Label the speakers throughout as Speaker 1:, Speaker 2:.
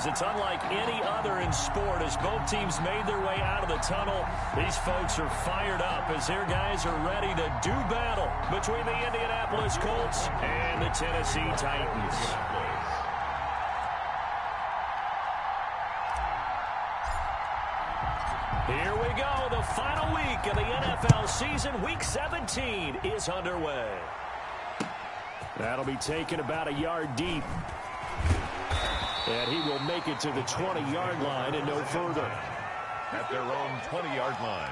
Speaker 1: is it's unlike any other in sport. As both teams made their way out of the tunnel, these folks are fired up as their guys are ready to do battle between the Indianapolis Colts and the Tennessee Titans. Here we go. The final week of the NFL season. Week 17 is underway. That'll be taken about a yard deep. And he will make it to the 20-yard line and no further.
Speaker 2: At their own 20-yard line.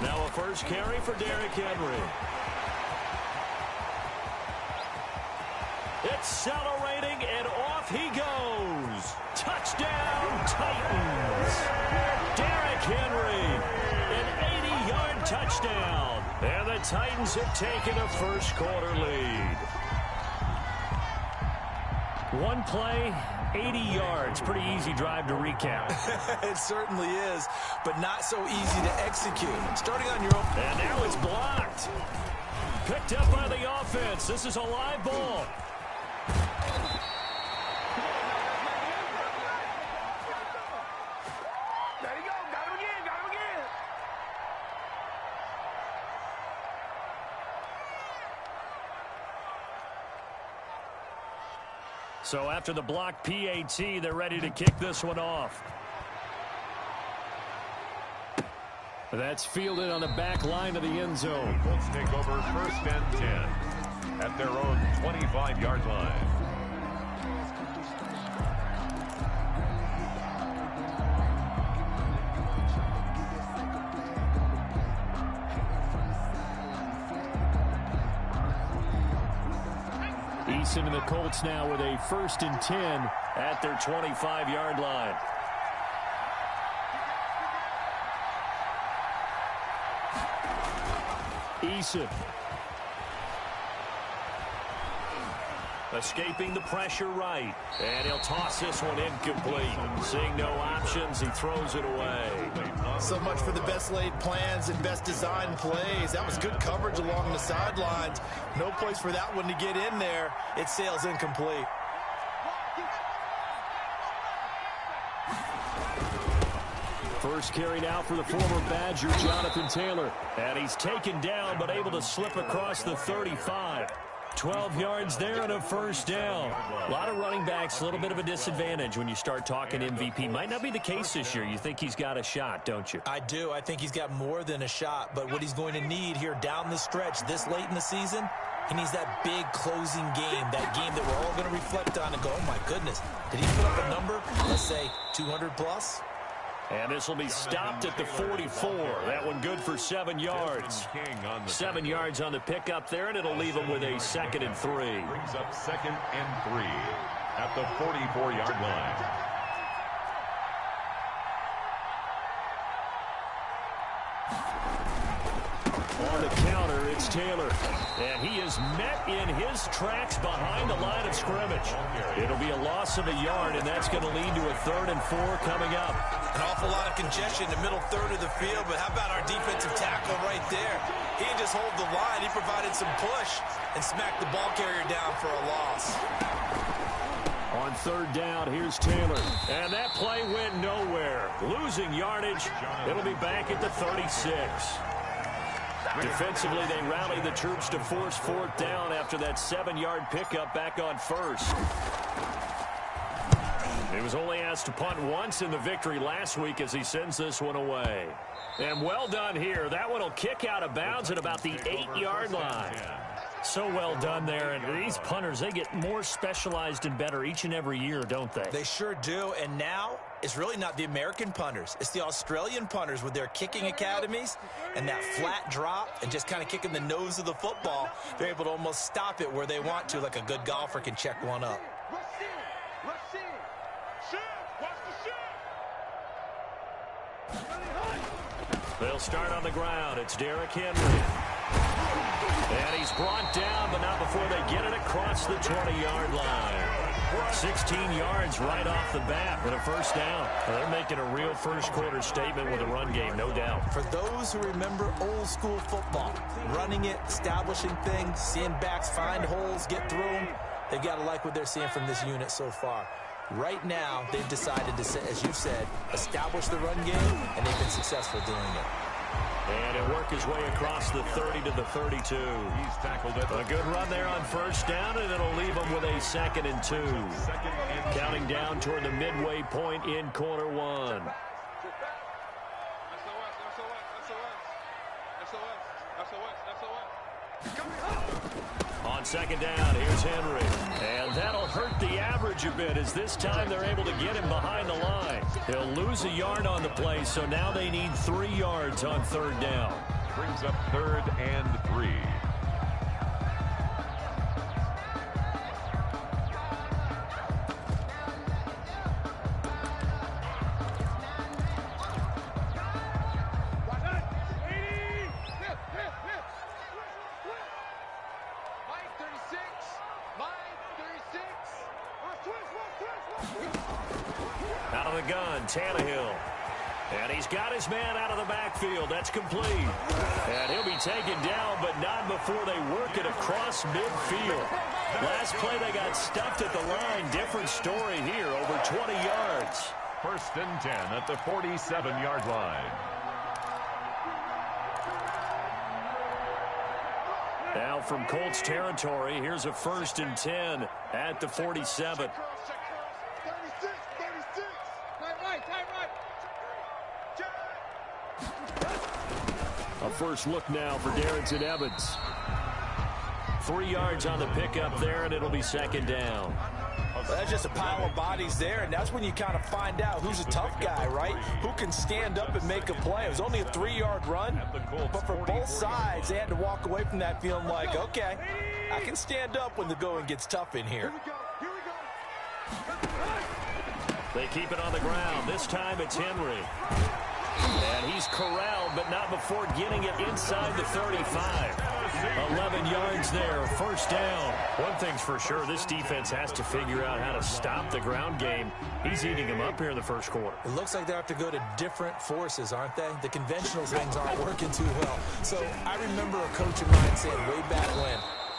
Speaker 1: Now a first carry for Derrick Henry. Accelerating, and off he goes. Touchdown, Titans. Derrick Henry, an 80-yard touchdown. And the Titans have taken a first-quarter lead. One play, 80 yards. Pretty easy drive to recap.
Speaker 3: It certainly is, but not so easy to execute. Starting on your own.
Speaker 1: And now it's blocked. Picked up by the offense. This is a live ball.
Speaker 4: There you go. Got him again. Got him again.
Speaker 1: So after the block PAT, they're ready to kick this one off. That's fielded on the back line of the end zone.
Speaker 2: Colts take over first and 10 at their own 25-yard line.
Speaker 1: Eason and the Colts now with a first and 10 at their 25-yard line. Eason. Escaping the pressure right. And he'll toss this one incomplete. Seeing no options, he throws it away.
Speaker 3: So much for the best laid plans and best designed plays. That was good coverage along the sidelines. No place for that one to get in there. It sails incomplete.
Speaker 1: First carry now for the former Badger, Jonathan Taylor. And he's taken down, but able to slip across the 35. 12 yards there and a first down. A lot of running backs, a little bit of a disadvantage when you start talking MVP. Might not be the case this year. You think he's got a shot, don't you?
Speaker 3: I do. I think he's got more than a shot. But what he's going to need here down the stretch this late in the season, he needs that big closing game, that game that we're all going to reflect on and go, oh, my goodness, did he put up a number, let's say 200 plus?
Speaker 1: And this will be stopped at the 44. That one good for 7 yards. 7 yards on the pickup there, and it'll leave him with a 2nd and 3.
Speaker 2: Brings up 2nd and 3 at the 44-yard line.
Speaker 1: On the counter, it's Taylor. And he is met in his tracks behind the line of scrimmage. It'll be a loss of a yard, and that's going to lead to a 3rd and 4 coming up.
Speaker 3: An awful lot of congestion in the middle third of the field, but how about our defensive tackle right there? He didn't just hold the line. He provided some push and smacked the ball carrier down for a loss.
Speaker 1: On 3rd down, here's Taylor. And that play went nowhere. Losing yardage. It'll be back at the 36. Defensively, they rallied the troops to force 4th down after that 7-yard pickup back on 1st. He was only asked to punt once in the victory last week as he sends this one away. And well done here. That one will kick out of bounds at about the 8-yard line. So well done there. And these punters, they get more specialized and better each and every year, don't they?
Speaker 3: They sure do. And now it's really not the American punters. It's the Australian punters with their kicking academies and that flat drop and just kind of kicking the nose of the football. They're able to almost stop it where they want to, like a good golfer can check one up.
Speaker 1: They'll start on the ground. It's Derrick Henry. And he's brought down, but not before they get it across the 20-yard line. 16 yards right off the bat with a first down. They're making a real first-quarter statement with a run game, no doubt.
Speaker 3: For those who remember old-school football, running it, establishing things, seeing backs find holes, get through them, they've got to like what they're seeing from this unit so far. Right now, they've decided to, as you said, establish the run game, and they've been successful doing it.
Speaker 1: And he'll work his way across the 30 to the 32.
Speaker 2: He's tackled it.
Speaker 1: A good run there on first down, and it'll leave him with a 2nd and 2. Counting down toward the midway point in quarter one. On second down, here's Henry. And that'll hurt the average a bit as this time they're able to get him behind the line. He'll lose a yard on the play, so now they need 3 yards on third down.
Speaker 2: Brings up 3rd and 3.
Speaker 1: Out of the gun, Tannehill. And he's got his man out of the backfield. That's complete. And he'll be taken down, but not before they work it across midfield. Last play, they got stuffed at the line. Different story here, over 20 yards.
Speaker 2: 1st and 10 at the 47-yard line.
Speaker 1: Now from Colts territory, here's a 1st and 10 at the 47. A first look now for Darrington Evans. 3 yards on the pickup there, and it'll be 2nd down.
Speaker 3: Well, that's just a pile of bodies there, and that's when you kind of find out who's a tough guy, right? Who can stand up and make a play. It was only a 3-yard run, but for both sides, they had to walk away from that feeling like, okay, I can stand up when the going gets tough in here.
Speaker 1: They keep it on the ground. This time it's Henry. And he's corralled, but not before getting it inside the 35. 11 yards there, first down. One thing's for sure, this defense has to figure out how to stop the ground game. He's eating them up here in the first quarter.
Speaker 3: It looks like they have to go to different forces, aren't they? The conventional things aren't working too well. So I remember a coach of mine saying way back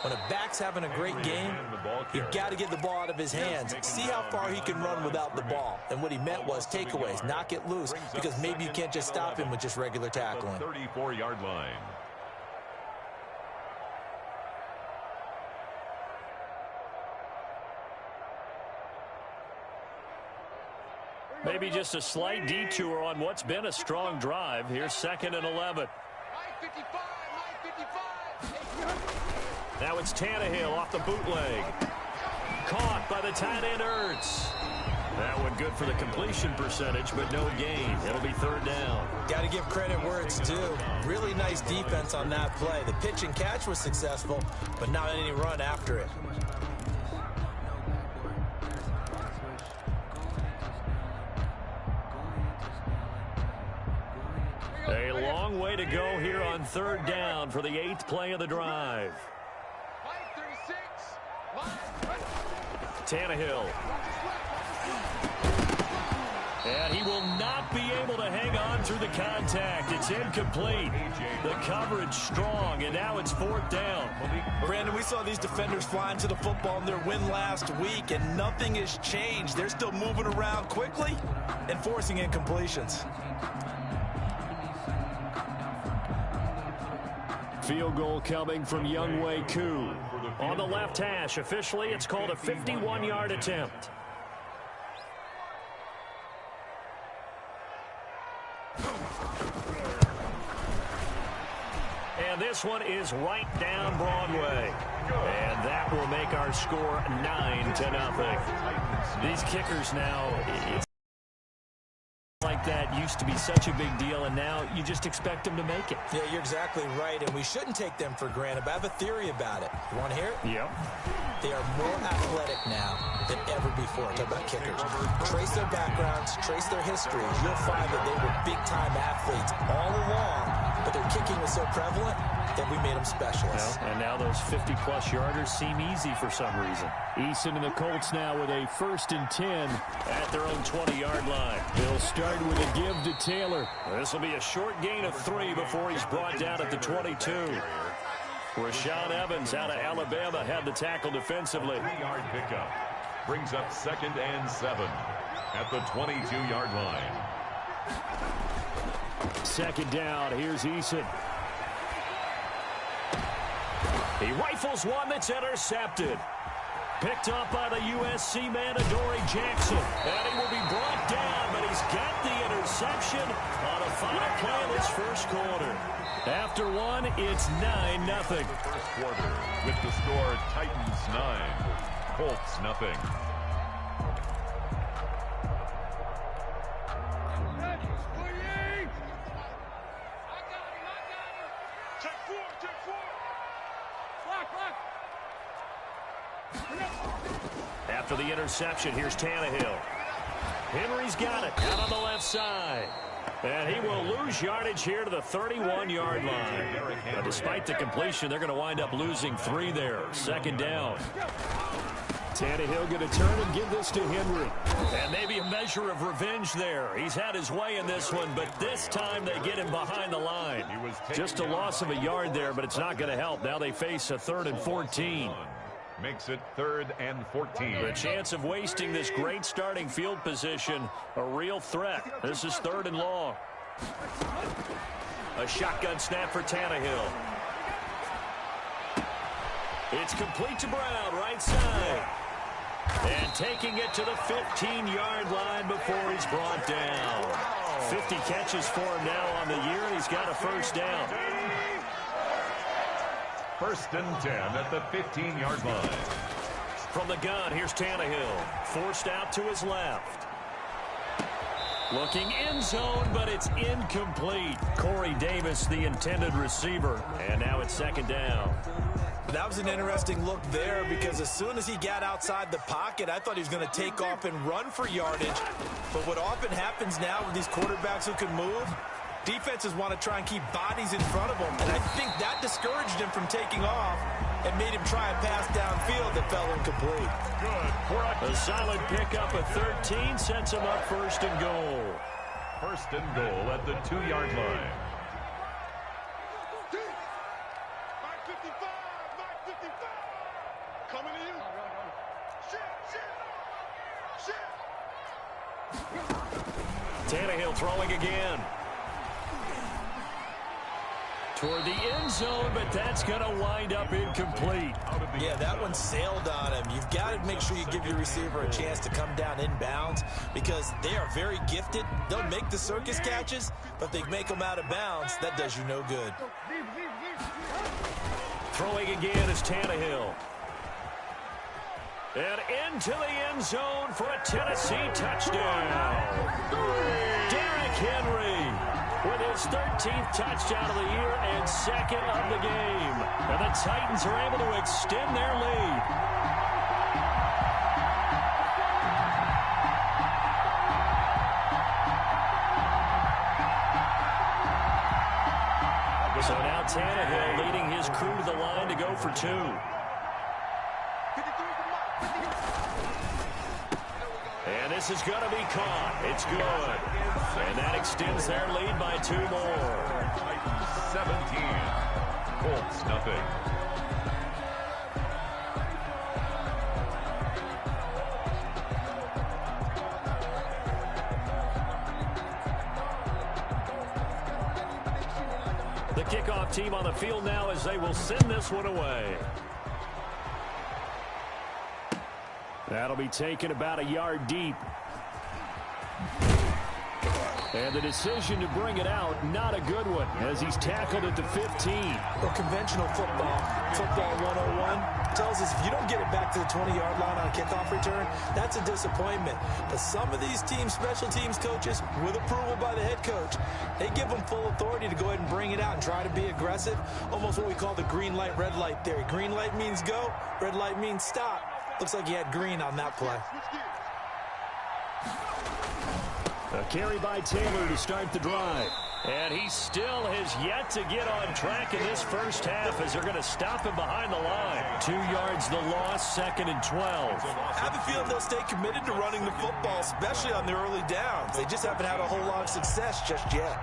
Speaker 3: when a back's having a great game, you've got to get the ball out of his hands. See how far he can run without the ball. And what he meant was takeaways, knock it loose, because maybe you can't just stop him with just regular tackling.
Speaker 2: 34-yard line.
Speaker 1: Maybe just a slight detour on what's been a strong drive. Here's 2nd and 11. Now it's Tannehill off the bootleg. Caught by the tight end Ertz. That one good for the completion percentage, but no gain. It'll be 3rd down.
Speaker 3: Got to give credit where it's due. Really nice defense on that play. The pitch and catch was successful, but not any run after it.
Speaker 1: A long way to go here on 3rd down for the 8th play of the drive. Tannehill. And he will not be able to hang on through the contact. It's incomplete. The coverage strong, and now it's 4th down.
Speaker 3: Brandon, we saw these defenders flying to the football in their win last week, and nothing has changed. They're still moving around quickly and forcing incompletions.
Speaker 1: Field goal coming from Younghoe Koo. On the left hash, officially it's called a 51-yard attempt. And this one is right down Broadway. And that will make our score 9-0. These kickers now, it's like that used to be such a big deal, and now you just expect them to make it.
Speaker 3: Yeah, you're exactly right, and we shouldn't take them for granted, but I have a theory about it. You want to hear it?
Speaker 1: Yep.
Speaker 3: They are more athletic now than ever before. Talk about kickers. Trace their backgrounds, trace their history. You'll find that they were big-time athletes all along, but their kicking was so prevalent that we made them specialists.
Speaker 1: Well, and now those 50-plus yarders seem easy for some reason. Eason and the Colts now with a 1st and 10 at their own 20-yard line. They'll start with a give to Taylor. This will be a short gain of 3 before he's brought down at the 22. Rashaan Evans out of Alabama had the tackle defensively.
Speaker 2: 3-yard pickup brings up 2nd and 7 at the 22-yard line.
Speaker 1: 2nd down. Here's Eason. He rifles one that's intercepted. Picked up by the USC man, Adoree Jackson. And he will be brought down, but he's got the interception on a final play of this first quarter. After one, it's 9-0.
Speaker 2: First quarter with the score Titans 9, Colts 0.
Speaker 1: After the interception, here's Tannehill. Henry's got it out on the left side. And he will lose yardage here to the 31-yard line. But despite the completion, they're going to wind up losing 3 there. 2nd down. Tannehill going to turn and give this to Henry. And maybe a measure of revenge there. He's had his way in this one, but this time they get him behind the line. Just a loss of a yard there, but it's not going to help. Now they face a 3rd and 14.
Speaker 2: Makes it 3rd and 14.
Speaker 1: The chance of wasting this great starting field position, a real threat. This is 3rd and long. A shotgun snap for Tannehill. It's complete to Brown, right side. And taking it to the 15-yard line before he's brought down. 50 catches for him now on the year, and he's got a 1st down.
Speaker 2: 1st and 10 at the 15-yard line.
Speaker 1: From the gun, here's Tannehill. Forced out to his left. Looking end zone, but it's incomplete. Corey Davis, the intended receiver. And now it's 2nd down.
Speaker 3: That was an interesting look there because as soon as he got outside the pocket, I thought he was going to take off and run for yardage. But what often happens now with these quarterbacks who can move, defenses want to try and keep bodies in front of them. And I think that discouraged him from taking off and made him try a pass downfield that fell incomplete.
Speaker 1: Good. A solid pickup of 13 sets him up 1st and goal.
Speaker 2: 1st and goal at the 2-yard line.
Speaker 4: Coming to you.
Speaker 1: Tannehill throwing again. Toward the end zone, but that's going to wind up incomplete.
Speaker 3: Yeah, that one sailed on him. You've got to make sure you give your receiver a chance to come down inbounds because they are very gifted. They'll make the circus catches, but if they make them out of bounds, that does you no good.
Speaker 1: Throwing again is Tannehill. And into the end zone for a Tennessee touchdown. Derrick Henry with his 13th touchdown of the year and 2nd of the game. And the Titans are able to extend their lead. So now Tannehill leading his crew to the line to go for 2. And this is going to be caught. It's good. And that extends their lead by 2 more.
Speaker 2: 17. Colts 0.
Speaker 1: The kickoff team on the field now as they will send this one away. That'll be taken about a yard deep. And the decision to bring it out, not a good one, as he's tackled at the 15.
Speaker 3: Well, conventional football 101, tells us if you don't get it back to the 20-yard line on a kickoff return, that's a disappointment. But some of these special teams coaches, with approval by the head coach, they give them full authority to go ahead and bring it out and try to be aggressive, almost what we call the green light, red light theory. Green light means go, red light means stop. Looks like he had green on that play.
Speaker 1: A carry by Taylor to start the drive. And he still has yet to get on track in this first half as they're going to stop him behind the line. 2 yards the loss, 2nd and 12.
Speaker 3: I have a feeling they'll stay committed to running the football, especially on the early downs. They just haven't had a whole lot of success just yet.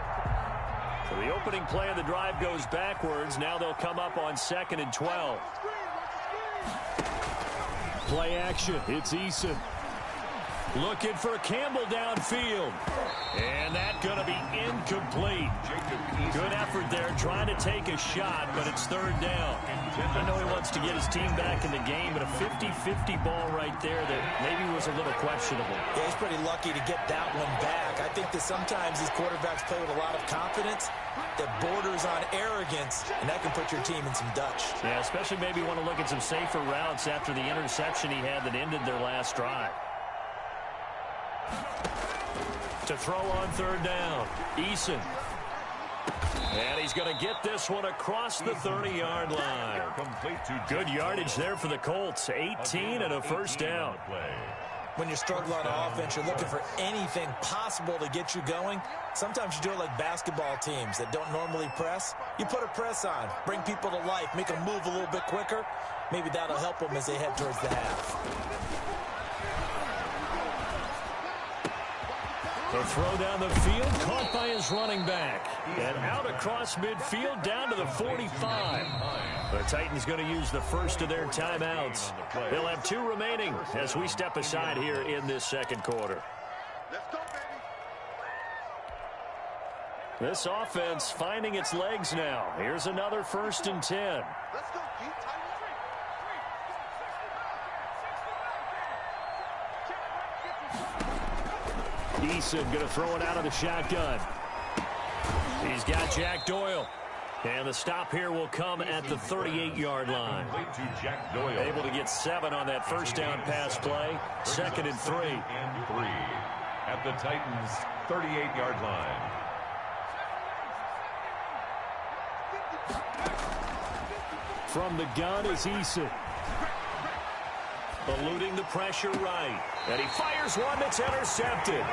Speaker 1: So the opening play of the drive goes backwards. Now they'll come up on 2nd and 12. Play action. It's Eason. Looking for Campbell downfield. And that's going to be incomplete. Good effort there trying to take a shot, but it's 3rd down. I know he wants to get his team back in the game, but a 50-50 ball right there that maybe was a little questionable.
Speaker 3: Yeah, he's pretty lucky to get that one back. I think that sometimes these quarterbacks play with a lot of confidence that borders on arrogance, and that can put your team in some Dutch.
Speaker 1: Yeah, especially maybe want to look at some safer routes after the interception he had that ended their last drive. To throw on 3rd down, Eason. And he's going to get this one across the 30-yard line. Good yardage there for the Colts. 18 and a 1st down.
Speaker 3: When you're struggling on offense, you're looking for anything possible to get you going. Sometimes you do it like basketball teams that don't normally press. You put a press on, bring people to life, make them move a little bit quicker. Maybe that'll help them as they head towards the half.
Speaker 1: The throw down the field, caught by his running back. And out across midfield, down to the 45. The Titans going to use the first of their timeouts. They'll have 2 remaining as we step aside here in this 2nd quarter. This offense finding its legs now. Here's another 1st and 10. Eason going to throw it out of the shotgun. He's got Jack Doyle. And the stop here will come at the 38-yard line. Able to get 7 on that 1st down pass play. 2nd and 3.
Speaker 2: At the Titans' 38-yard line.
Speaker 1: From the gun is Eason. Eluding the pressure right. And he fires one that's intercepted.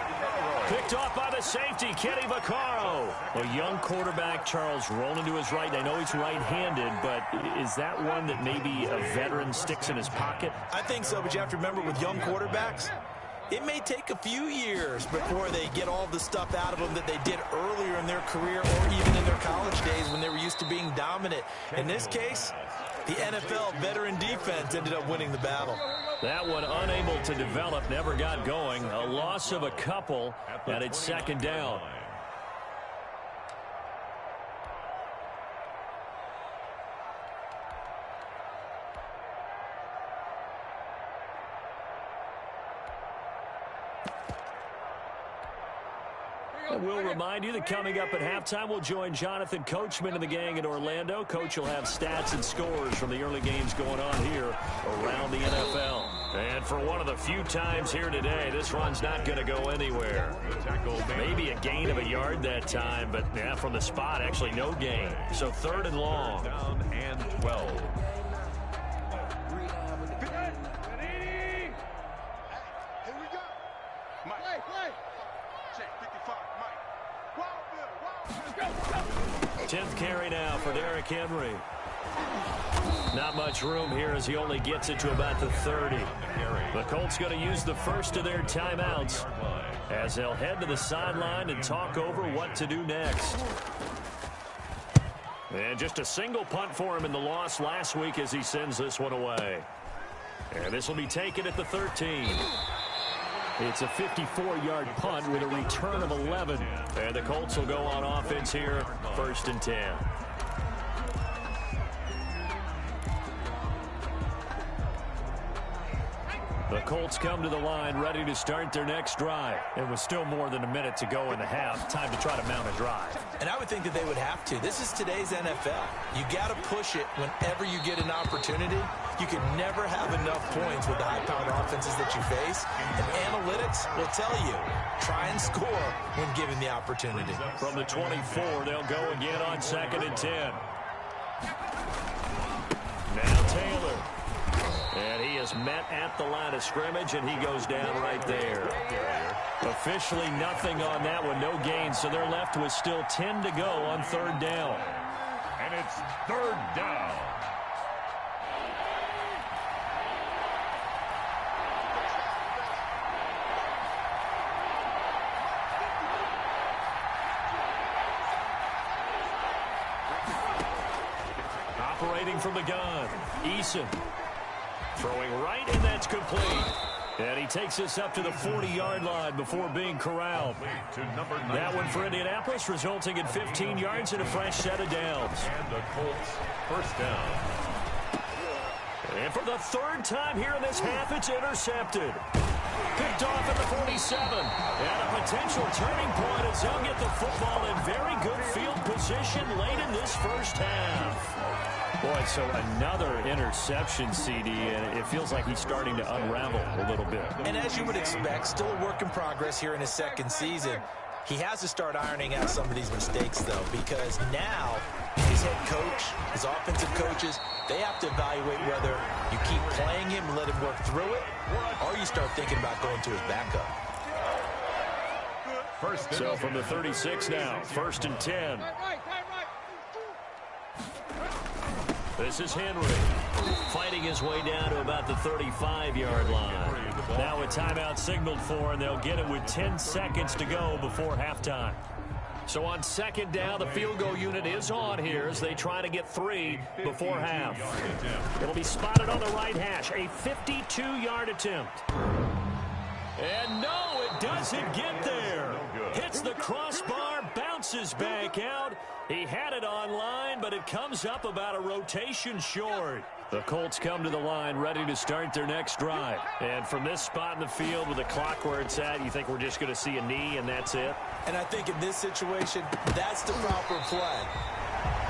Speaker 1: Picked off by the safety, Kenny Vaccaro. A young quarterback, Charles, rolling to his right. I know he's right-handed, but is that one that maybe a veteran sticks in his pocket?
Speaker 3: I think so, but you have to remember with young quarterbacks, it may take a few years before they get all the stuff out of them that they did earlier in their career or even in their college days when they were used to being dominant. In this case, the NFL veteran defense ended up winning the battle.
Speaker 1: That one unable to develop, never got going. A loss of a couple, and it's 2nd down. We'll remind you that coming up at halftime, we'll join Jonathan Coachman and the gang in Orlando. Coach will have stats and scores from the early games going on here around the NFL. And for one of the few times here today, this run's not going to go anywhere. Maybe a gain of a yard that time, but yeah, from the spot, actually no gain. So 3rd and long.
Speaker 2: Down and 12.
Speaker 4: Here we go. Mike. Check 55, Mike.
Speaker 1: 10th carry now for Derrick Henry. Not much room here as he only gets it to about the 30. The Colts going to use the first of their timeouts as they'll head to the sideline and talk over what to do next. And just a single punt for him in the loss last week as he sends this one away. And this will be taken at the 13. It's a 54-yard punt with a return of 11. And the Colts will go on offense here, 1st and 10. The Colts come to the line ready to start their next drive.
Speaker 3: It was still more than a minute to go in the half. Time to try to mount a drive. And I would think that they would have to. This is today's NFL. You got to push it whenever you get an opportunity. You can never have enough points with the high-powered offenses that you face. And analytics will tell you, try and score when given the opportunity.
Speaker 1: From the 24, they'll go again on 2nd and 10. Now Taylor. And he is met at the line of scrimmage, and he goes down right there. Officially nothing on that one, no gain, so they're left with still 10 to go on 3rd down.
Speaker 2: And it's 3rd down.
Speaker 1: Operating from the gun, Eason. Throwing right, and that's complete. And he takes us up to the 40-yard line before being corralled. That one for Indianapolis, resulting in 15 yards and a fresh set of downs.
Speaker 2: And the Colts, 1st down.
Speaker 1: And for the 3rd time here in this half, it's intercepted. Picked off at the 47. And a potential turning point as they'll get the football in very good field position late in this 1st half. Boy, so another interception, CD, and it feels like he's starting to unravel a little bit.
Speaker 3: And as you would expect, still a work in progress here in his 2nd season. He has to start ironing out some of these mistakes, though, because now his head coach, his offensive coaches, they have to evaluate whether you keep playing him and let him work through it, or you start thinking about going to his backup.
Speaker 1: So from the 36 now, 1st and 10. This is Henry, fighting his way down to about the 35-yard line. Now a timeout signaled for, and they'll get it with 10 seconds to go before halftime. So on 2nd down, the field goal unit is on here as they try to get 3 before half. It'll be spotted on the right hash, a 52-yard attempt. And no, it doesn't get there. Hits the crossbar, bounces back out. He had it online, but it comes up about a rotation short. The Colts come to the line ready to start their next drive. And from this spot in the field with the clock where it's at, you think we're just going to see a knee and that's it?
Speaker 3: And I think in this situation, that's the proper play.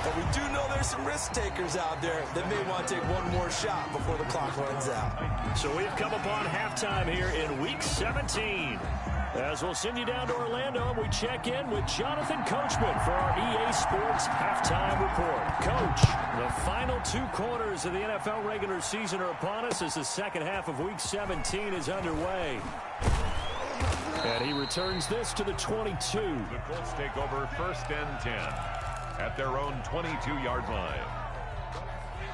Speaker 3: But we do know there's some risk takers out there that may want to take one more shot before the clock runs out.
Speaker 1: So we've come upon halftime here in Week 17. As we'll send you down to Orlando, and we check in with Jonathan Coachman for our EA Sports Halftime Report. Coach, the final 2 quarters of the NFL regular season are upon us as the 2nd half of Week 17 is underway. And he returns this to the 22.
Speaker 2: The Colts take over 1st and 10 at their own 22-yard line.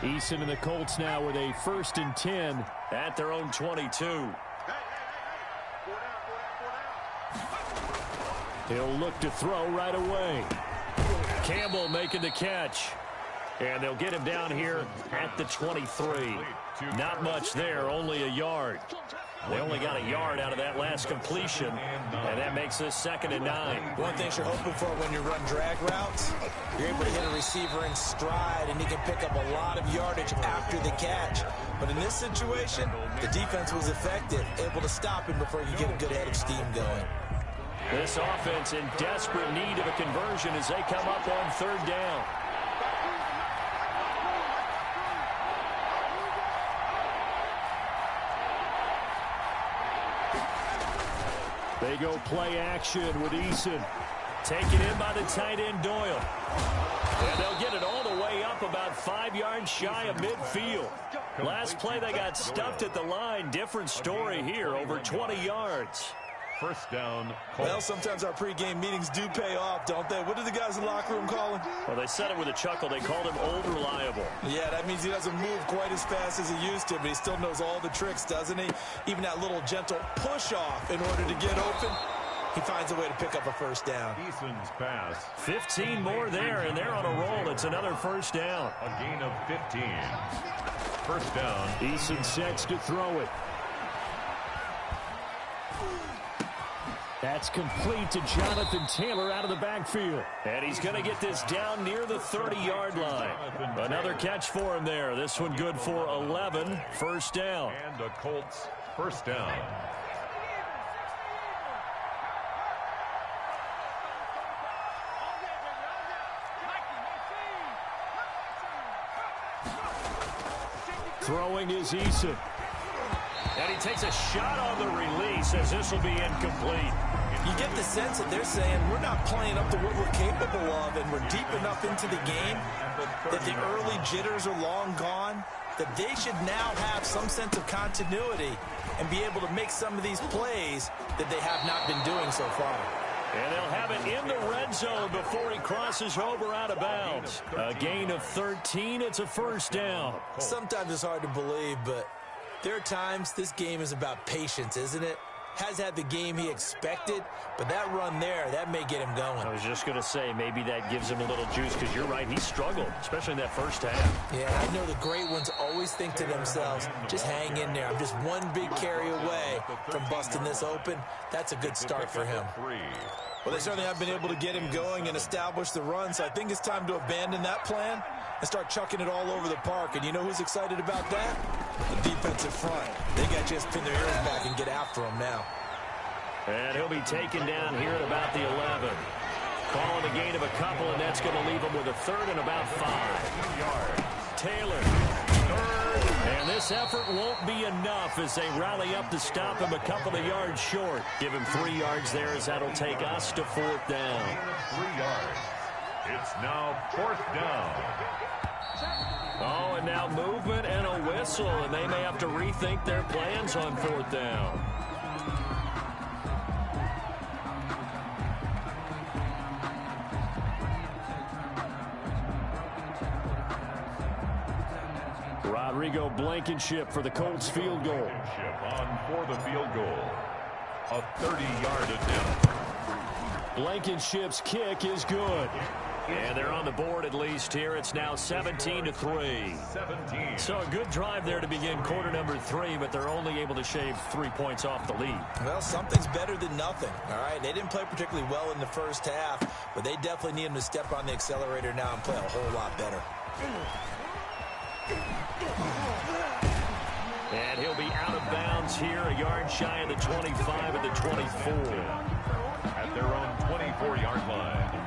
Speaker 1: Eason and the Colts now with a 1st and 10 at their own 22. He'll look to throw right away. Campbell making the catch. And they'll get him down here at the 23. Not much there, only a yard. They only got a yard out of that last completion, and that makes this 2nd and 9.
Speaker 3: One thing you're hoping for when you run drag routes, you're able to hit a receiver in stride, and he can pick up a lot of yardage after the catch. But in this situation, the defense was effective, able to stop him before you get a good head of steam going.
Speaker 1: This offense in desperate need of a conversion as they come up on 3rd down. They go play action with Eason. Taken in by the tight end Doyle. And they'll get it all the way up about 5 yards shy of midfield. Last play they got stuffed at the line. Different story here, over 20 yards.
Speaker 2: 1st down. Colts.
Speaker 3: Well, sometimes our pregame meetings do pay off, don't they? What do the guys in the locker room call him?
Speaker 1: Well, they said it with a chuckle. They called him old reliable.
Speaker 3: Yeah, that means he doesn't move quite as fast as he used to, but he still knows all the tricks, doesn't he? Even that little gentle push-off in order to get open, he finds a way to pick up a 1st down.
Speaker 2: Eason's pass.
Speaker 1: 15 more there, and they're on a roll. It's another 1st down.
Speaker 2: A gain of 15. 1st down.
Speaker 1: Eason sets to throw it. That's complete to Jonathan Taylor out of the backfield. And he's going to get this down near the 30-yard line. Another catch for him there. This one good for 11. 1st down.
Speaker 2: And the Colts First down.
Speaker 1: Throwing is Eason. And he takes a shot on the release as this will be incomplete.
Speaker 3: You get the sense that they're saying we're not playing up to what we're capable of, and we're deep enough into the game that the early jitters are long gone, that they should now have some sense of continuity and be able to make some of these plays that they have not been doing so far.
Speaker 1: And they'll have it in the red zone before he crosses over out of bounds. A gain of 13. It's a first down.
Speaker 3: Sometimes it's hard to believe, but there are times this game is about patience, isn't it? Has had the game he expected, but that run there, that may get him going.
Speaker 1: I was just going to say, maybe that gives him a little juice, because you're right, he struggled, especially in that first half.
Speaker 3: Yeah, I know the great ones always think to themselves, just hang in there. I'm just one big carry away from busting this open. That's a good start for him. Well, they certainly have been able to get him going and establish the run, so I think it's time to abandon that plan and start chucking it all over the park. And you know who's excited about that? The defensive front. They got to just pin their ears back and get after him now.
Speaker 1: And he'll be taken down here at about the 11. Calling a gain of a couple, and that's going to leave him with a third and about 5. Taylor. And this effort won't be enough as they rally up to stop him a couple of yards short. Give him 3 yards there as that'll take us to 4th down.
Speaker 2: 3 yards. It's now 4th down.
Speaker 1: Oh, and now movement and a whistle, and they may have to rethink their plans on 4th down. Rodrigo Blankenship for the Colts field goal.
Speaker 2: Blankenship on for the field goal. A 30-yard attempt.
Speaker 1: Blankenship's kick is good. And they're on the board at least here. It's now 17-3.
Speaker 2: 17.
Speaker 1: So a good drive there to begin quarter number 3, but they're only able to shave 3 points off the lead.
Speaker 3: Well, something's better than nothing, all right? They didn't play particularly well in the first half, but they definitely need him to step on the accelerator now and play a whole lot better.
Speaker 1: And he'll be out of bounds here, a yard shy of the 25 at the 24.
Speaker 2: At their own 24-yard line.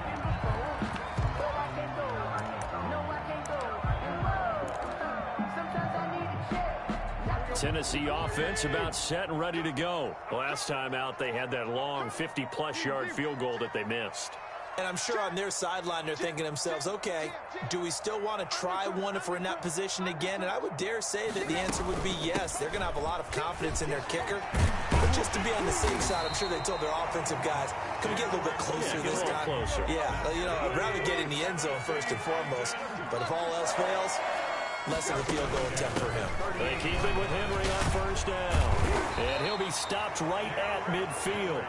Speaker 1: Tennessee offense about set and ready to go. Last time out, they had that long 50-plus yard field goal that they missed.
Speaker 3: And I'm sure on their sideline they're thinking to themselves, okay, do we still want to try one if we're in that position again? And I would dare say that the answer would be yes. They're going to have a lot of confidence in their kicker. But just to be on the safe side, I'm sure they told their offensive guys, can we get a little bit closer this time?
Speaker 1: Closer.
Speaker 3: Yeah, you know, I'd rather get in the end zone first and foremost. But if all else fails, less of a field goal attempt for him.
Speaker 1: They keep it with Henry on first down. And he'll be stopped right at midfield.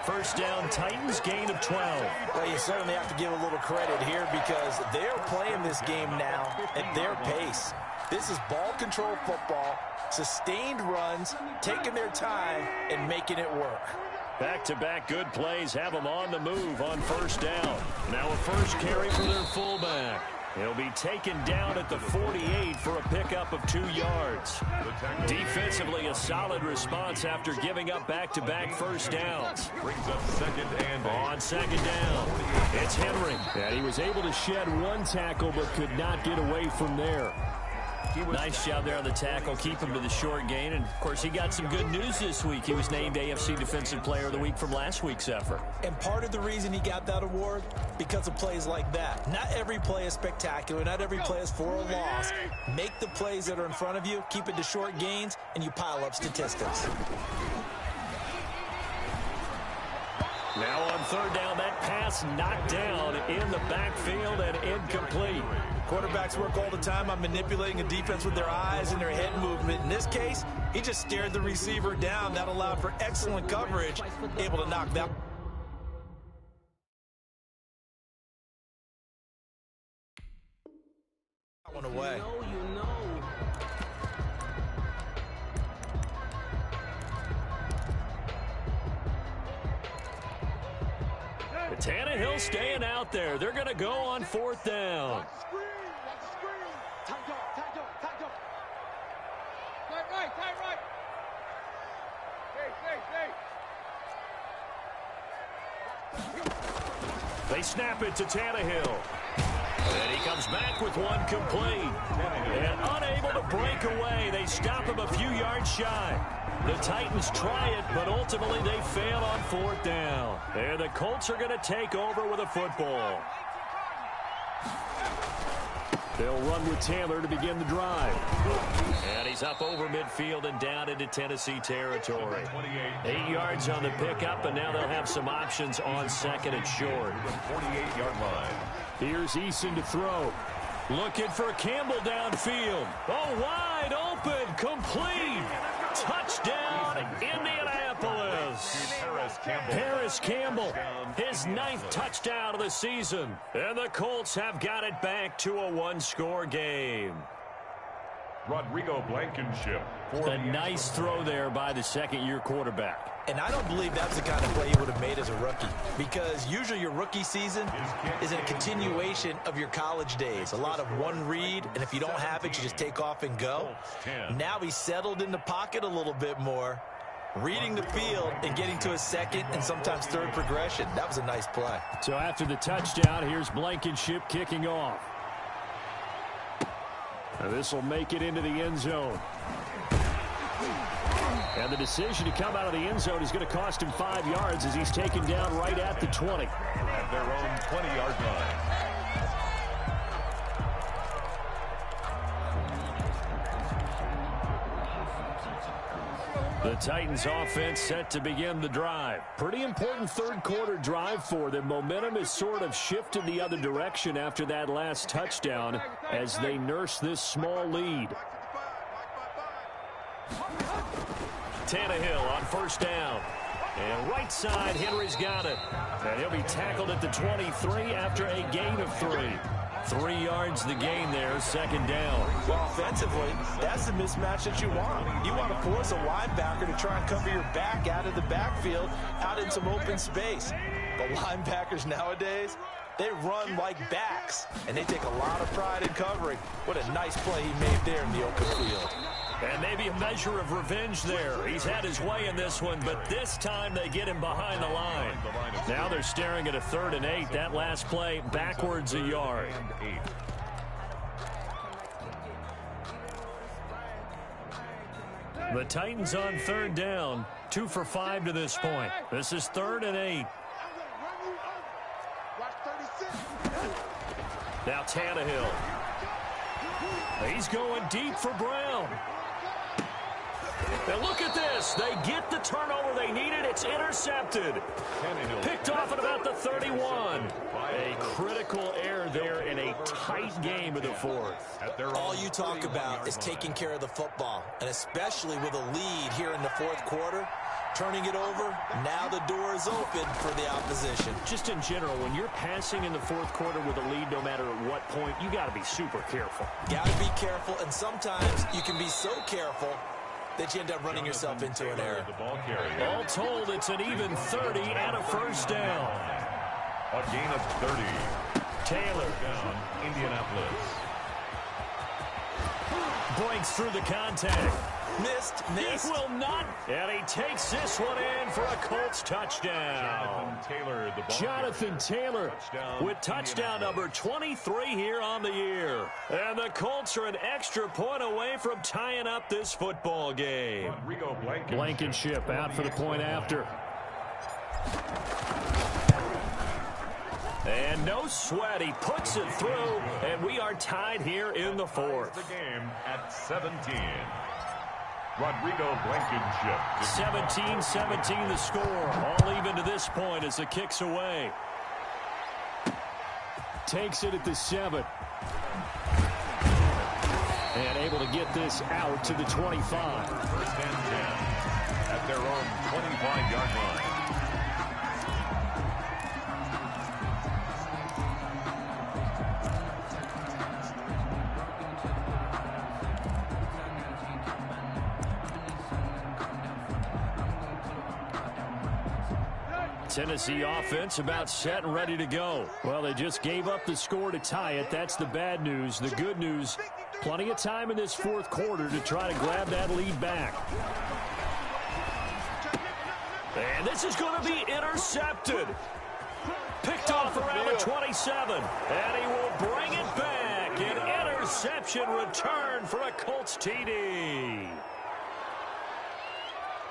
Speaker 1: First down, Titans, gain of 12.
Speaker 3: Well, you certainly have to give a little credit here because they're playing this game now at their pace. This is ball control football, sustained runs, taking their time, and making it work.
Speaker 1: Back-to-back good plays have them on the move on first down. Now a first carry for their fullback. He'll be taken down at the 48 for a pickup of 2 yards. Defensively, a solid response after giving up back-to-back first downs.
Speaker 2: Brings up second and
Speaker 1: on second down, it's Henry. And he was able to shed 1 tackle but could not get away from there. Nice job there on the tackle, keep him to the short gain. And, of course, he got some good news this week. He was named AFC Defensive Player of the Week from last week's effort.
Speaker 3: And part of the reason he got that award, because of plays like that. Not every play is spectacular. Not every play is for a loss. Make the plays that are in front of you, keep it to short gains, and you pile up statistics.
Speaker 1: Now on third down, that pass knocked down in the backfield and incomplete.
Speaker 3: Quarterbacks work all the time on manipulating a defense with their eyes and their head movement. In this case, he just stared the receiver down. That allowed for excellent coverage, able to knock that one away.
Speaker 1: Tannehill staying out there. They're going to go on fourth down. They snap it to Tannehill. And he comes back with one complete. And unable to break away. They stop him a few yards shy. The Titans try it, but ultimately they fail on 4th down. And the Colts are going to take over with a football. They'll run with Taylor to begin the drive. And he's up over midfield and down into Tennessee territory. 8 yards on the pickup, and now they'll have some options on 2nd and short.
Speaker 2: 48-yard line.
Speaker 1: Here's Eason to throw. Looking for Campbell downfield. Oh, wide open, complete. Touchdown, Indianapolis. Paris Campbell, his 9th touchdown of the season. And the Colts have got it back to a 1-score game.
Speaker 2: Rodrigo Blankenship.
Speaker 1: A nice throw there by the second-year quarterback.
Speaker 3: And I don't believe that's the kind of play he would have made as a rookie, because usually your rookie season is a continuation of your college days. A lot of one read, and if you don't have it, you just take off and go. Now he's settled in the pocket a little bit more, reading the field and getting to a 2nd and sometimes 3rd progression. That was a nice play.
Speaker 1: So after the touchdown, here's Blankenship kicking off. Now this will make it into the end zone. And the decision to come out of the end zone is going to cost him 5 yards as he's taken down right at the 20.
Speaker 2: At their own 20-yard line.
Speaker 1: The Titans offense set to begin the drive. Pretty important 3rd quarter drive for them. Momentum has sort of shifted the other direction after that last touchdown as they nurse this small lead. Tannehill on 1st down. And right side, Henry's got it. And he'll be tackled at the 23 after a gain of 3. 3 yards the gain there, 2nd down.
Speaker 3: Well, offensively, that's the mismatch that you want. You want to force a linebacker to try and cover your back out of the backfield, out in some open space. But linebackers nowadays, they run like backs, and they take a lot of pride in covering. What a nice play he made there in the open field.
Speaker 1: And maybe a measure of revenge there. He's had his way in this one, but this time they get him behind the line. Now they're staring at a 3rd and 8. That last play backwards a yard. The Titans on 3rd down. 2 for 5 to this point. This is 3rd and 8. Now Tannehill. He's going deep for Brown. And look at this. They get the turnover they needed. It's intercepted. Picked off at about the 31. A critical error there in a tight game of the 4th.
Speaker 3: All you talk about is taking care of the football, and especially with a lead here in the 4th quarter. Turning it over, now the door is open for the opposition.
Speaker 1: Just in general, when you're passing in the 4th quarter with a lead, no matter at what point, you got to be super careful.
Speaker 3: Got to be careful, and sometimes you can be so careful that you end up running yourself into an error.
Speaker 1: All told, it's an even 30 and a 1st down.
Speaker 2: A gain of 30.
Speaker 1: Taylor
Speaker 2: Down, Indianapolis.
Speaker 1: breaks through the contact.
Speaker 3: Missed.
Speaker 1: He will not. And he takes this one in for a Colts touchdown. Jonathan Taylor with touchdown number 23 here on the year. And the Colts are an extra point away from tying up this football game. Blankenship out for the point after. And no sweat. He puts it through, and we are tied here in the 4th.
Speaker 2: The game at 17. Rodrigo Blankenship.
Speaker 1: 17-17 the score. All even to this point as the kick's away. Takes it at the 7. And able to get this out to the 25.
Speaker 2: First and 10 at their own 25-yard line.
Speaker 1: Tennessee offense about set and ready to go. Well, they just gave up the score to tie it. That's the bad news. The good news, plenty of time in this 4th quarter to try to grab that lead back. And this is going to be intercepted. Picked off around the 27. And he will bring it back. An interception return for a Colts TD.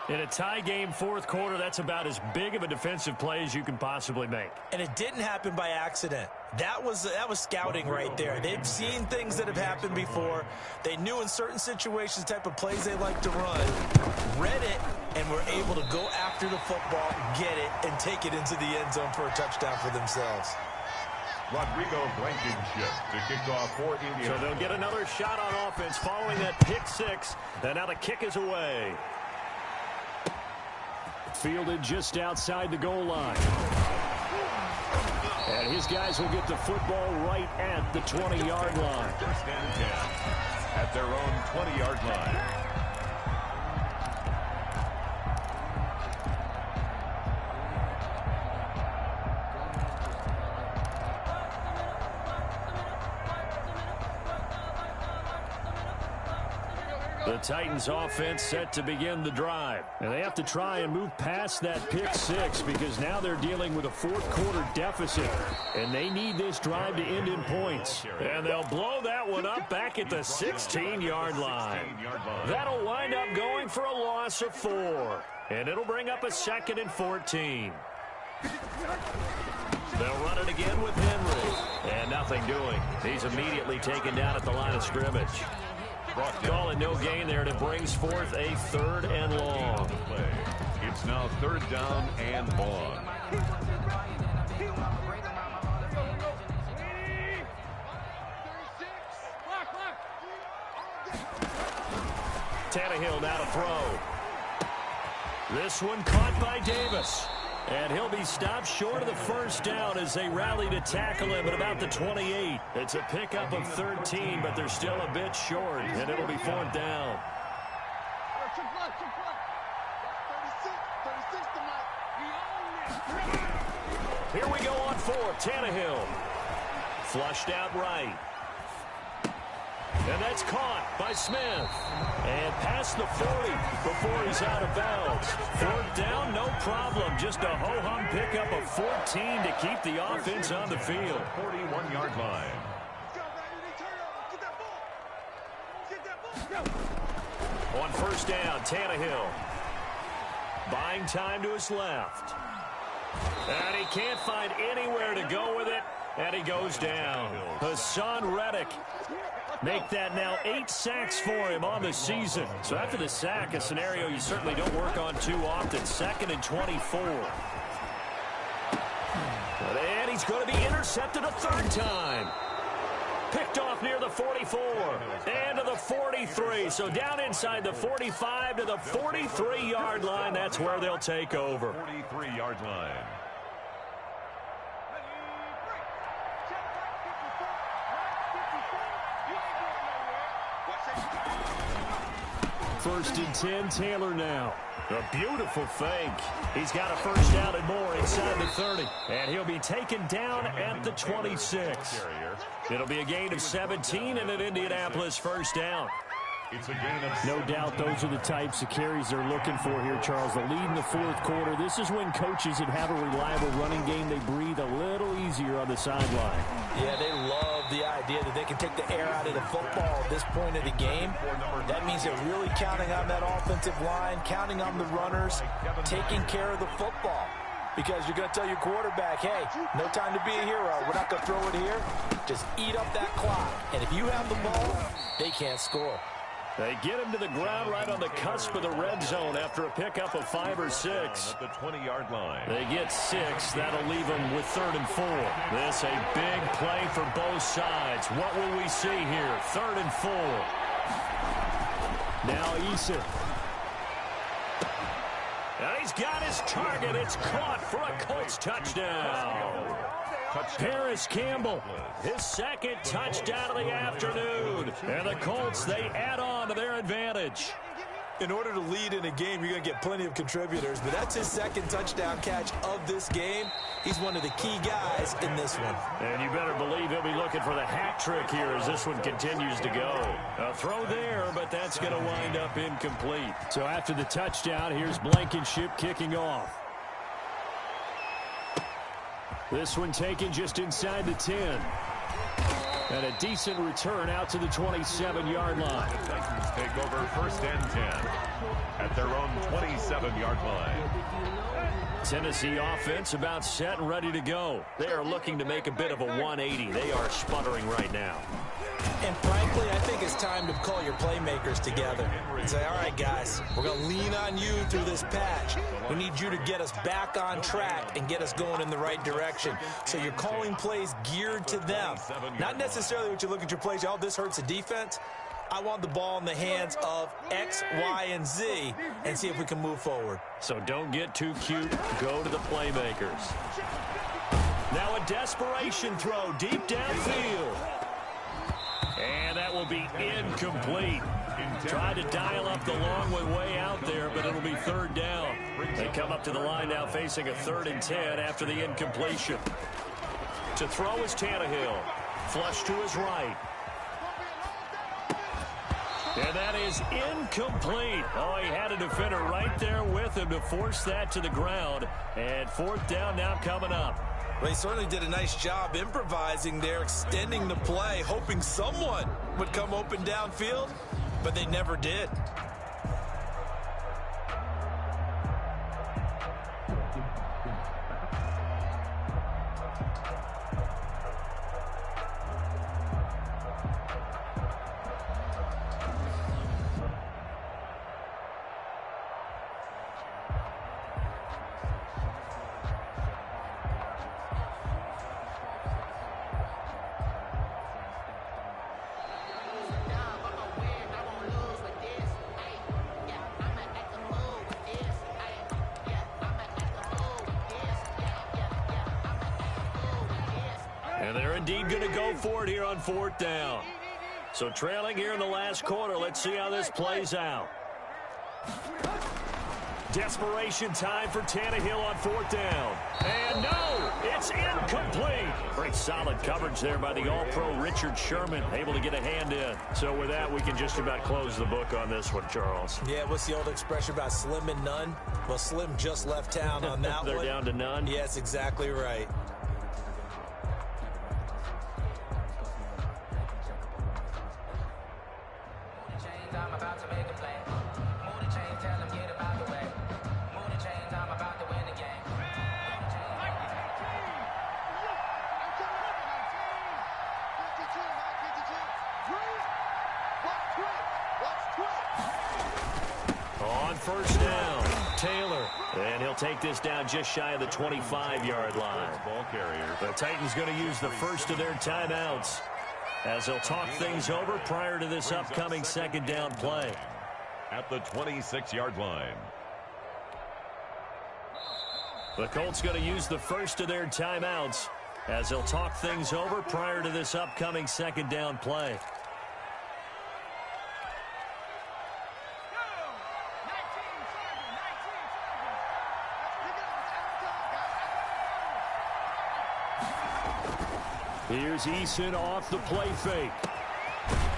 Speaker 1: In a tie game fourth quarter, that's about as big of a defensive play as you can possibly make.
Speaker 3: And it didn't happen by accident. That was scouting right there. They've seen things that have happened before. They knew in certain situations the type of plays they like to run, read it, and were able to go after the football, get it, and take it into the end zone for a touchdown for themselves.
Speaker 2: Rodrigo Blankenship to kick off for Indiana.
Speaker 1: So they'll get another shot on offense following that pick six. And now the kick is away. Fielded just outside the goal line. And his guys will get the football right at the 20-yard line.
Speaker 2: First and 10 at their own 20-yard line.
Speaker 1: The Titans offense set to begin the drive. And they have to try and move past that pick six because now they're dealing with a fourth quarter deficit. And they need this drive to end in points. And they'll blow that one up back at the 16-yard line. That'll wind up going for a loss of 4. And it'll bring up a 2nd and 14. They'll run it again with Henry. And nothing doing. He's immediately taken down at the line of scrimmage. Call it no gain there, and it brings forth a 3rd and long.
Speaker 2: It's now 3rd down and long.
Speaker 1: Tannehill now to throw. This one caught by Davis. And he'll be stopped short of the first down as they rally to tackle him at about the 28. It's a pickup of 13, but they're still a bit short, and it'll be 4th down. Here we go on 4. Tannehill. Flushed out right. And that's caught by Smith. And past the 40 before he's out of bounds. 4th down, no problem. Just a ho-hum pickup of 14 to keep the offense on the field.
Speaker 2: 41-yard line.
Speaker 1: On 1st down, Tannehill. Buying time to his left. And he can't find anywhere to go with it. And he goes down. Hassan Reddick. Make that now 8 sacks for him on the season. So after the sack, a scenario you certainly don't work on too often. 2nd and 24. And he's going to be intercepted a 3rd time. Picked off near the 44 and to the 43. So down inside the 45 to the 43-yard line. That's where they'll take over.
Speaker 2: 43-yard line.
Speaker 1: 1st and 10, Taylor now. A beautiful fake. He's got a 1st down and more inside the 30. And he'll be taken down at the 26. It'll be a gain of 17 and an Indianapolis 1st down.
Speaker 2: It's a gain of
Speaker 1: no doubt those are the types of carries they're looking for here, Charles. The lead in the fourth quarter. This is when coaches that have a reliable running game, they breathe a little easier on the sideline.
Speaker 3: Yeah, they love the idea that they can take the air out of the football at this point of the game. That means they're really counting on that offensive line, counting on the runners, taking care of the football. Because you're going to tell your quarterback, hey, no time to be a hero. We're not going to throw it here. Just eat up that clock. And if you have the ball, they can't score.
Speaker 1: They get him to the ground right on the cusp of the red zone after a pickup of 5 or 6.
Speaker 2: At the 20-yard line.
Speaker 1: They get 6. That'll leave them with 3rd and 4. This a big play for both sides. What will we see here? 3rd and 4. Now Eason. And he's got his target. It's caught for a Colts touchdown. Paris Campbell, his 2nd touchdown of the afternoon. And the Colts, they add on to their advantage.
Speaker 3: In order to lead in a game, you're going to get plenty of contributors, but that's his second touchdown catch of this game. He's one of the key guys in this one.
Speaker 1: And you better believe he'll be looking for the hat trick here as this one continues to go. A throw there, but that's going to wind up incomplete. So after the touchdown, here's Blankenship kicking off. This one taken just inside the 10. And a decent return out to the 27-yard line.
Speaker 2: The Titans take over 1st and 10 at their own 27-yard line.
Speaker 1: Tennessee offense about set and ready to go. They are looking to make a bit of a 180. They are sputtering right now.
Speaker 3: And frankly, I think it's time to call your playmakers together and say, all right, guys, we're going to lean on you through this patch. We need you to get us back on track and get us going in the right direction. So you're calling plays geared to them. Not necessarily what you look at your plays, oh, this hurts the defense. I want the ball in the hands of X, Y, and Z and see if we can move forward.
Speaker 1: So don't get too cute. Go to the playmakers. Now a desperation throw deep downfield. And that will be incomplete. Tried to dial up the long way out there, but it'll be 3rd down. They come up to the line now facing a 3rd and 10 after the incompletion. To throw is Tannehill. Flush to his right. And that is incomplete. Oh, he had a defender right there with him to force that to the ground. And 4th down now coming up.
Speaker 3: Well, he certainly did a nice job improvising there, extending the play, hoping someone would come open downfield, but they never did.
Speaker 1: And they're indeed going to go for it here on 4th down. So trailing here in the last quarter. Let's see how this plays out. Desperation time for Tannehill on 4th down. And no, it's incomplete. Great solid coverage there by the All-Pro Richard Sherman, able to get a hand in. So with that, we can just about close the book on this one, Charles.
Speaker 3: Yeah, what's the old expression about slim and none? Well, Slim just left town on that
Speaker 1: They're
Speaker 3: one.
Speaker 1: down to none?
Speaker 3: Yes, exactly right.
Speaker 5: I'm about to make a play. Move the chains, tell them get about the way. Move the chains, I'm about to win the game.
Speaker 1: On 1st down, Taylor. And he'll take this down just shy of the 25-yard line.
Speaker 2: Ball carrier.
Speaker 1: The Titans going to use the first of their timeouts as they'll talk things over prior to this upcoming 2nd down play.
Speaker 2: At the 26-yard line.
Speaker 1: The Colts going to use the first of their timeouts as they'll talk things over prior to this upcoming 2nd down play. Here's Eason off the play fake.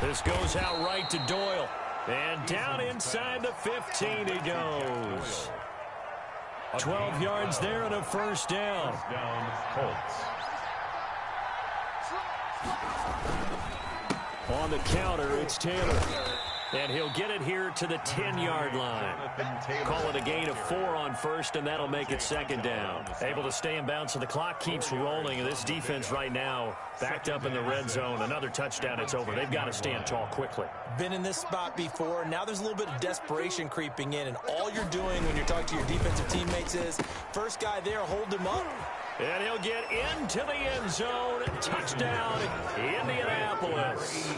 Speaker 1: This goes out right to Doyle. And down inside the 15 he goes. 12 yards there and a 1st down.
Speaker 2: Down, Colts.
Speaker 1: On the counter, it's Taylor. And he'll get it here to the 10-yard line. Call it a gain of 4 on 1st, and that'll make it 2nd down. Able to stay in bounds, so the clock keeps rolling. And this defense right now backed up in the red zone. Another touchdown, it's over. They've got to stand tall quickly.
Speaker 3: Been in this spot before. Now there's a little bit of desperation creeping in, and all you're doing when you're talking to your defensive teammates is, first guy there, hold him up.
Speaker 1: And he'll get into the end zone. Touchdown, Indianapolis.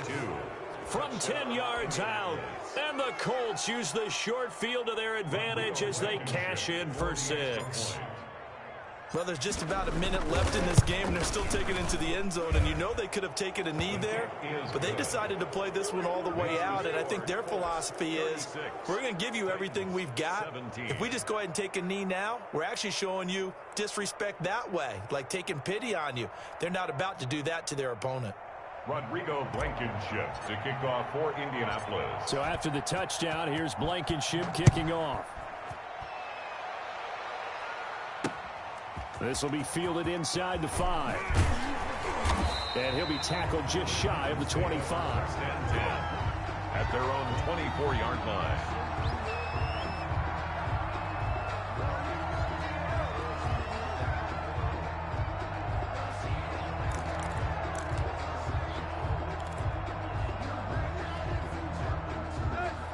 Speaker 1: From 10 yards out. And the Colts use the short field to their advantage as they cash in for 6.
Speaker 3: Well, there's just about a minute left in this game, and they're still taking it into the end zone. And you know they could have taken a knee there, but they decided to play this one all the way out. And I think their philosophy is, we're going to give you everything we've got. If we just go ahead and take a knee now, we're actually showing you disrespect that way, like taking pity on you. They're not about to do that to their opponent.
Speaker 2: Rodrigo Blankenship to kick off for Indianapolis.
Speaker 1: So after the touchdown, here's Blankenship kicking off. This will be fielded inside the 5. And he'll be tackled just shy of the 25.
Speaker 2: At their own 24-yard line.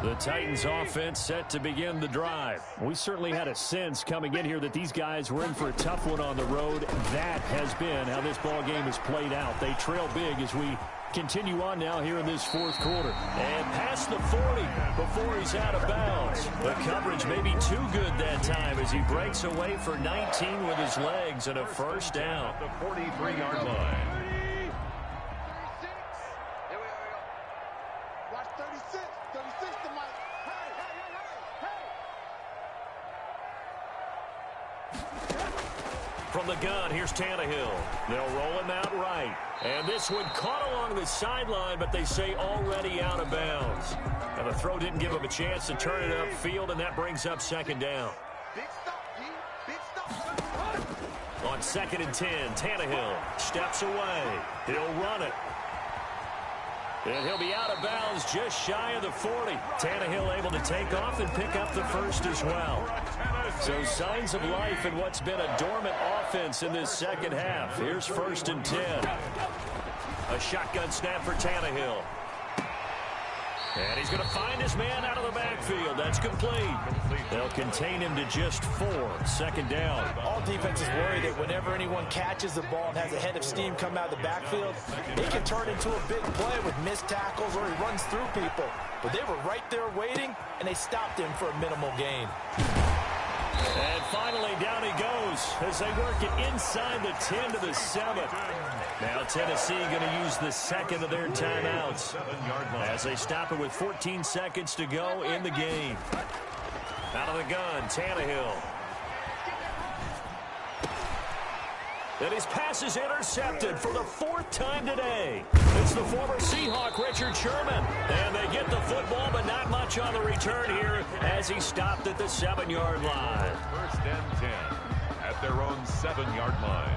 Speaker 1: The Titans offense set to begin the drive. We certainly had a sense coming in here that these guys were in for a tough one on the road. That has been how this ball game has played out. They trail big as we continue on now here in this fourth quarter. And past the 40 before he's out of bounds. The coverage may be too good that time as he breaks away for 19 with his legs and a first down.
Speaker 2: The 43-yard line.
Speaker 1: From the gun, here's Tannehill. They'll roll him out right. And this one caught along the sideline, but they say already out of bounds. And the throw didn't give him a chance to turn it upfield, and that brings up second down. On 2nd and 10, Tannehill steps away. He'll run it. And he'll be out of bounds just shy of the 40. Tannehill able to take off and pick up the first as well. So signs of life in what's been a dormant offense in this second half. Here's 1st and 10. A shotgun snap for Tannehill. And he's going to find his man out of the backfield. That's complete. They'll contain him to just 4. 2nd down.
Speaker 3: All defenses worry that whenever anyone catches the ball and has a head of steam come out of the backfield, it can turn into a big play with missed tackles or he runs through people. But they were right there waiting, and they stopped him for a minimal gain.
Speaker 1: And finally, down he goes as they work it inside the 10 to the 7. Now Tennessee going to use the second of their timeouts as they stop it with 14 seconds to go in the game. Out of the gun, Tannehill. And his pass is intercepted for the 4th time today. It's the former Seahawk, Richard Sherman. And they get the football, but not much on the return here as he stopped at the 7-yard line.
Speaker 2: 1st and 10 at their own 7-yard line.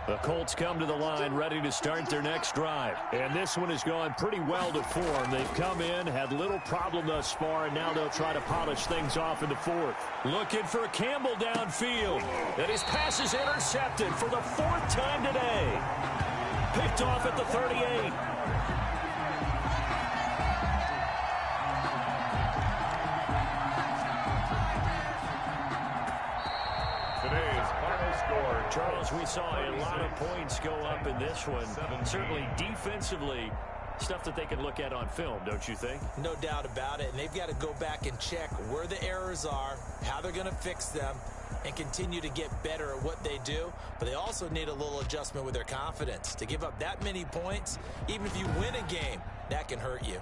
Speaker 1: The Colts come to the line ready to start their next drive. And this one has gone pretty well to form. They've come in, had little problem thus far, and now they'll try to polish things off in the 4th. Looking for Campbell downfield. And his pass is intercepted for the 4th time today. Picked off at the 38. Charles, we saw a lot of points go up in this one. Certainly defensively, stuff that they can look at on film, don't you think?
Speaker 3: No doubt about it. And they've got to go back and check where the errors are, how they're going to fix them, and continue to get better at what they do. But they also need a little adjustment with their confidence. To give up that many points, even if you win a game, that can hurt you.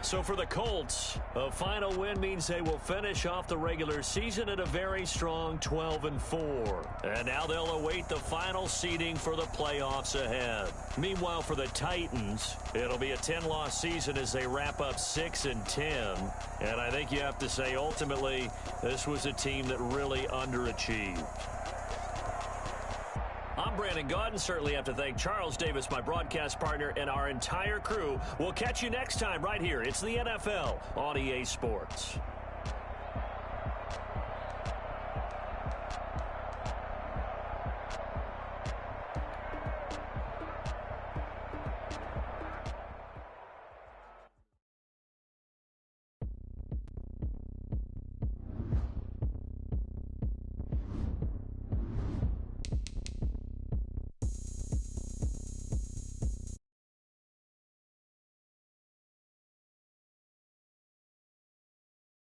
Speaker 1: So for the Colts, a final win means they will finish off the regular season at a very strong 12-4. And now they'll await the final seeding for the playoffs ahead. Meanwhile, for the Titans, it'll be a 10-loss season as they wrap up 6-10. And I think you have to say, ultimately, this was a team that really underachieved. I'm Brandon Gaudin. Certainly have to thank Charles Davis, my broadcast partner, and our entire crew. We'll catch you next time right here. It's the NFL on EA Sports.